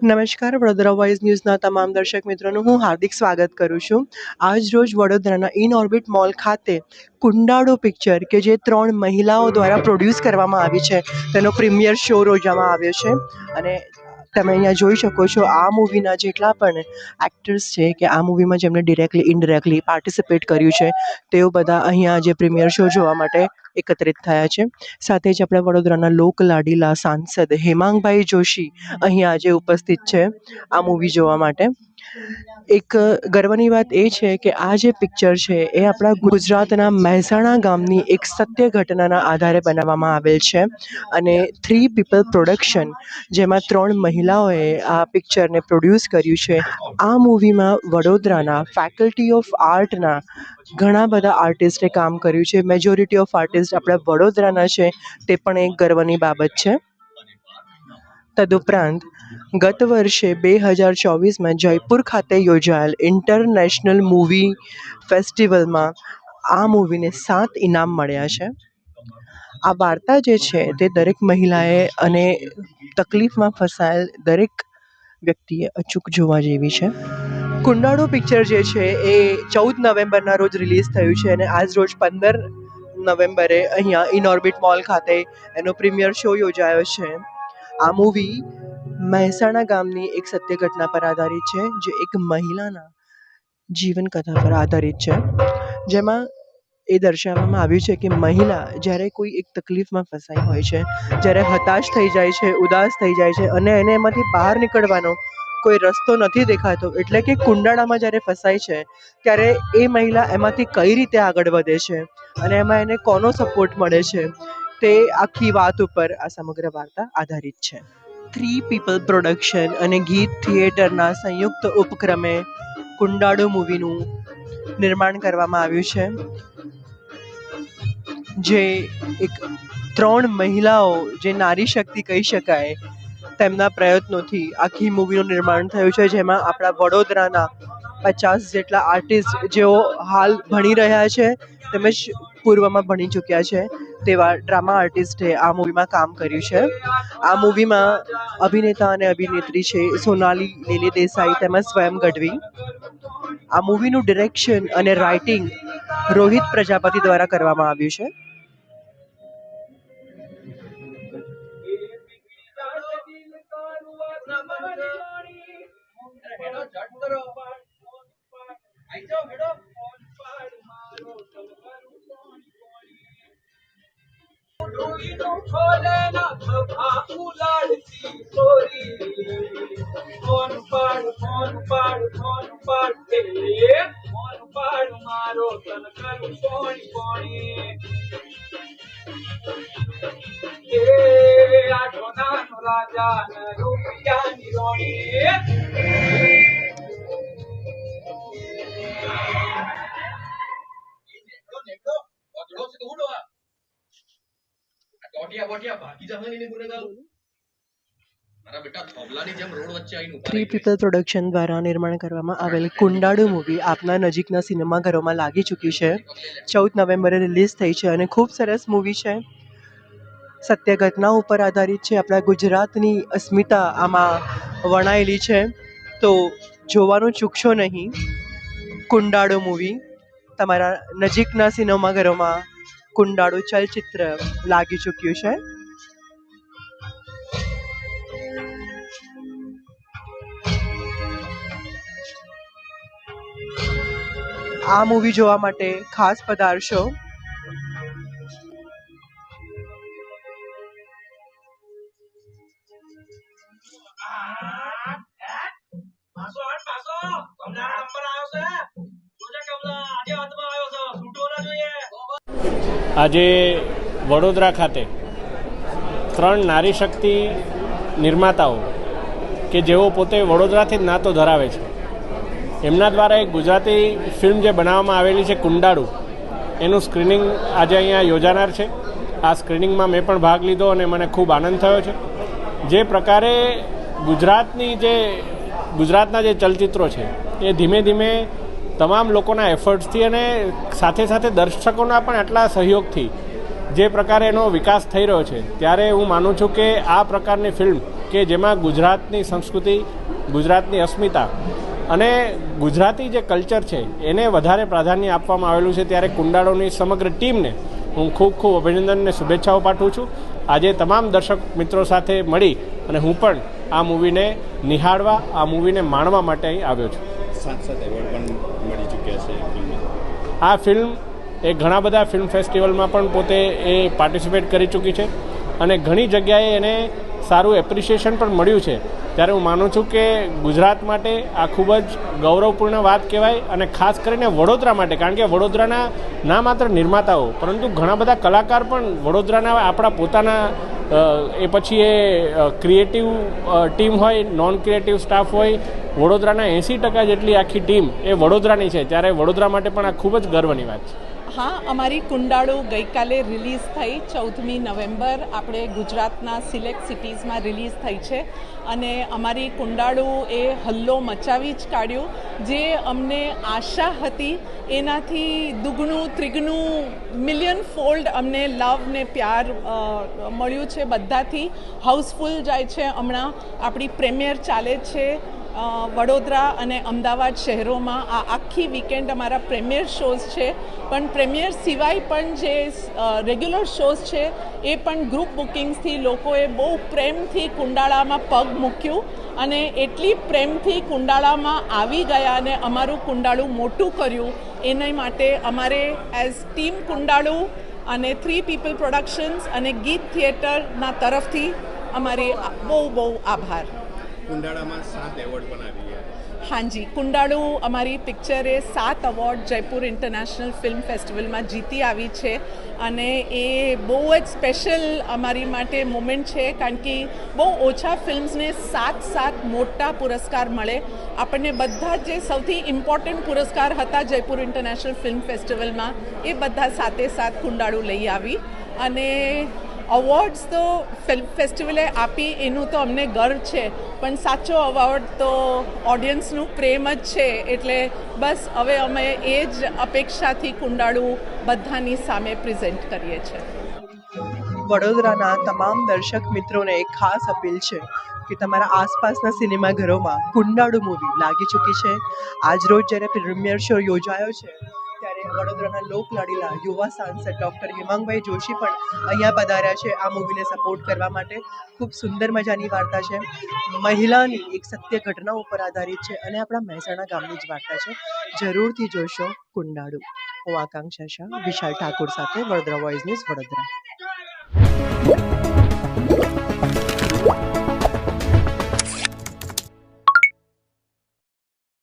નમસ્કાર, વડોદરા વોઇસ ન્યૂઝના તમામ દર્શક મિત્રોનું હું હાર્દિક સ્વાગત કરું છું. આજ રોજ વડોદરાના ઇન ઓર્બિટ મોલ ખાતે કુંડાળો પિક્ચર કે જે 3 મહિલાઓ દ્વારા પ્રોડ્યુસ કરવામાં આવી છે તેનો પ્રીમિયર શો યોજવામાં આવ્યો છે. અને તમે અહીંયા જોઈ શકો છો આ મૂવીના જેટલા પણ એક્ટર્સ છે કે આ મૂવીમાં જેમણે ડિરેક્ટલી ઇનડિરેક્ટલી પાર્ટિસિપેટ કર્યું છે તેઓ બધા અહીંયા જે પ્રીમિયર શો જોવા માટે એકત્રિત થયા છે. સાથે જ આપણા વડોદરાના લોક લાડીલા સાંસદ હેમાંગભાઈ જોશી અહીંયા આજે ઉપસ્થિત છે આ મૂવી જોવા માટે. એક ગર્વની વાત એ છે કે આ જે પિક્ચર છે એ આપણા ગુજરાતના મહેસાણા ગામની એક સત્ય ઘટનાના આધારે બનાવવામાં આવેલ છે. અને 3 પીપલ પ્રોડક્શન જેમાં 3 મહિલાઓએ આ પિક્ચરને પ્રોડ્યુસ કર્યું છે. આ મૂવીમાં વડોદરાના ફેકલ્ટી ઓફ આર્ટના ઘણા બધા આર્ટિસ્ટે કામ કર્યું છે. મેજોરિટી ઓફ આર્ટિસ્ટ આપણા વડોદરાના છે તે પણ એક ગર્વની બાબત છે. તદુપરાંત ગત વર્ષે 2024માં જયપુર ખાતે યોજાયેલ ઇન્ટરનેશનલ મૂવી ફેસ્ટિવલમાં આ મૂવીને 7 ઇનામ મળ્યા છે. આ વાર્તા જે છે તે દરેક મહિલાએ અને તકલીફમાં ફસાયેલ દરેક વ્યક્તિએ અચૂક જોવા જેવી છે. કુંડાળો પિક્ચર જે છે એ 14 નવેમ્બરના રોજ રિલીઝ થયું છે અને આજ રોજ 15 નવેમ્બરે અહીંયા ઇન ઓર્બિટ મોલ ખાતે એનો પ્રીમિયર શો યોજાયો છે. આ મૂવી મહેસાણા ગામની એક સત્ય ઘટના પર આધારિત છે જે એક મહિલાના જીવન કથા પર આધારિત છે. જેમાં એ દર્શાવવામાં આવ્યું છે કે મહિલા જ્યારે કોઈ એક તકલીફમાં ફસાઈ હોય છે, જ્યારે હતાશ થઈ જાય છે, ઉદાસ થઈ જાય છે અને એને એમાંથી બહાર નીકળવાનો કોઈ રસ્તો નથી દેખાતો, એટલે કે કુંડાળામાં જ્યારે ફસાય છે ત્યારે એ મહિલા એમાંથી કઈ રીતે આગળ વધે છે અને એમાં એને કોનો સપોર્ટ મળે છે તે આખી વાત ઉપર આ સમગ્ર વાર્તા આધારિત છે. 3 પીપલ પ્રોડક્શન અને ગીત થિયેટરના સંયુક્ત ઉપક્રમે કુંડાળો મૂવીનું નિર્માણ કરવામાં આવ્યું છે. જે એક 3 મહિલાઓ જે નારી શક્તિ કહી શકાય તેમના પ્રયત્નોથી આખી મૂવીનું નિર્માણ થયું છે. જેમાં આપણા વડોદરાના 50 જેટલા આર્ટિસ્ટ જેઓ હાલ ભણી રહ્યા છે તેમજ પૂર્વમાં ભણી ચૂક્યા છે તેવા ડ્રામા આર્ટિસ્ટે આ મૂવીમાં કામ કર્યું છે. આ મૂવીમાં અભિનેતા અને અભિનેત્રી છે સોનાલી લીલી દેસાઈ તેમજ સ્વયં ગઢવી. આ મૂવીનું ડિરેક્શન અને રાઇટિંગ રોહિત પ્રજાપતિ દ્વારા કરવામાં આવ્યું છે. થ્રી પીપલ પ્રોડક્શન દ્વારા નિર્માણ કરવામાં આવેલ કુંડાળો મૂવી આપના નજીકના સિનેમાઘરોમાં લાગી ચૂકી છે. 14 નવેમ્બરે રિલીઝ થઈ છે અને ખૂબ સરસ મૂવી છે. સત્ય ઘટના ઉપર આધારિત છે. આપણા ગુજરાતની અસ્મિતા આમાં વણાયેલી છે, તો જોવાનું ચૂકશો નહીં. કુંડાળો મૂવી તમારા નજીકના સિનેમાઘરોમાં કુંડાળો ચલચિત્ર લાગી ચૂક્યું છે. આ મૂવી જોવા માટે ખાસ પધારશો. આજે વડોદરા ખાતે 3 નારી શક્તિ નિર્માતાઓ કે જેઓ પોતે વડોદરાથી જ નાતો ધરાવે છે, એમના દ્વારા એક ગુજરાતી ફિલ્મ જે બનાવવામાં આવેલી છે કુંડાળું, એનું સ્ક્રીનિંગ આજે અહીંયા યોજાનાર છે. આ સ્ક્રીનિંગમાં મેં પણ ભાગ લીધો અને મને ખૂબ આનંદ થયો છે. જે પ્રકારે ગુજરાતના જે ચલચિત્રો છે એ ધીમે ધીમે તમામ લોકોના એફર્ટ્સથી અને સાથે સાથે દર્શકોના પણ આટલા સહયોગથી જે પ્રકારે એનો વિકાસ થઈ રહ્યો છે, ત્યારે હું માનું છું કે આ પ્રકારની ફિલ્મ કે જેમાં ગુજરાતની સંસ્કૃતિ, ગુજરાતની અસ્મિતા અને ગુજરાતી જે કલ્ચર છે એને વધારે પ્રાધાન્ય આપવામાં આવેલું છે, ત્યારે કુંડાળોની સમગ્ર ટીમને હું ખૂબ ખૂબ અભિનંદન અને શુભેચ્છાઓ પાઠવું છું. આજે તમામ દર્શક મિત્રો સાથે મળી અને હું પણ આ મૂવીને નિહાળવા, આ મૂવીને માણવા માટે અહીં આવ્યો છું. સાથ એવોર્ડ પણ મળી ચૂક્યા છે ફિલ્મને. આ ફિલ્મ એ ઘણા બધા ફિલ્મ ફેસ્ટિવલમાં પણ પોતે એ પાર્ટિસિપેટ કરી ચૂકી છે અને ઘણી જગ્યાએ એને સારું એપ્રિસિએશન પણ મળ્યું છે. ત્યારે હું માનું છું કે ગુજરાત માટે આ ખૂબ જ ગૌરવપૂર્ણ વાત કહેવાય અને ખાસ કરીને વડોદરા માટે, કારણ કે વડોદરાના ના માત્ર નિર્માતાઓ પરંતુ ઘણા બધા કલાકાર પણ વડોદરાના આપણા પોતાના એ પછી એ ક્રિએટિવ ટીમ હોય, નોન ક્રિએટિવ સ્ટાફ હોય, વડોદરાના 80% જેટલી આખી ટીમ એ વડોદરાની છે. ત્યારે વડોદરા માટે પણ આ ખૂબ જ ગર્વની વાત છે. હા, અમારી કુંડાળુ ગઈકાલે રિલીઝ થઈ 14મી નવેમ્બર. આપણે ગુજરાતના સિલેક્ટ સિટીઝમાં રિલીઝ થઈ છે અને અમારી કુંડાળુ એ હલ્લો મચાવી જ કાઢ્યું. જે અમને આશા હતી એનાથી દુગણું ત્રિગણું મિલિયન ફોલ્ડ અમને લવ ને પ્યાર મળ્યું છે બધાથી. હાઉસફુલ જાય છે. હમણાં આપણી પ્રીમિયર ચાલે છે વડોદરા અને અમદાવાદ શહેરોમાં. આ આખી વીકેન્ડ અમારા પ્રીમિયર શોઝ છે, પણ પ્રીમિયર સિવાય પણ જે રેગ્યુલર શોઝ છે એ પણ ગ્રુપ બુકિંગ્સથી લોકોએ બહુ પ્રેમથી કુંડાળામાં પગ મૂક્યું અને એટલી પ્રેમથી કુંડાળામાં આવી ગયા અને અમારું કુંડાળું મોટું કર્યું. એના માટે અમારે એઝ ટીમ કુંડાળુ અને 3 People પ્રોડક્શન્સ અને ગીત થિયેટરના તરફથી અમારી બહુ આભાર. કુંડાળામાં 7 એવોર્ડ પણ આવી ગયા. હાજી, કુંડાળુ અમારી પિક્ચરે 7 એવોર્ડ જયપુર ઇન્ટરનેશનલ ફિલ્મ ફેસ્ટિવલમાં જીતી આવી છે અને એ બહુ જ સ્પેશિયલ અમારી માટે મોમેન્ટ છે, કારણ કે બહુ ઓછા ફિલ્મ્સને 7 મોટા પુરસ્કાર મળે. આપણને બધા જે સૌથી ઇમ્પોર્ટન્ટ પુરસ્કાર હતા જયપુર ઇન્ટરનેશનલ ફિલ્મ ફેસ્ટિવલમાં એ બધા 7 કુંડાળુ લઈ આવી અને અવોર્ડ્સ તો ફિલ્મ ફેસ્ટિવલે આપી એનું તો અમને ગર્વ છે, પણ સાચો અવોર્ડ તો ઓડિયન્સનું પ્રેમ જ છે. એટલે બસ હવે અમે એ જ અપેક્ષાથી કુંડાળુ બધાની સામે પ્રેઝન્ટ કરીએ છીએ. વડોદરાના તમામ દર્શક મિત્રોને એક ખાસ અપીલ છે કે તમારા આસપાસના સિનેમાઘરોમાં કુંડાળુ મૂવી લાગી ચૂકી છે. આજ રોજ જ્યારે પ્રીમિયર શો યોજાયો છે ત્યારે વડોદરાના લોકલાડીલા યુવા સાંસદ ડૉક્ટર હિમાંગભાઈ જોશી પણ અહીંયા પધાર્યા છે આ મૂવીને સપોર્ટ કરવા માટે. ખૂબ સુંદર મજાની વાર્તા છે, મહિલાની એક સત્ય ઘટના ઉપર આધારિત છે અને આપણા મહેસાણા ગામની જ વાર્તા છે. જરૂરથી જોશો કુંડાળુ. હું આકાંક્ષા શાહ, વિશાલ ઠાકોર સાથે, વડોદરા વોઇસ ન્યૂઝ, વડોદરા.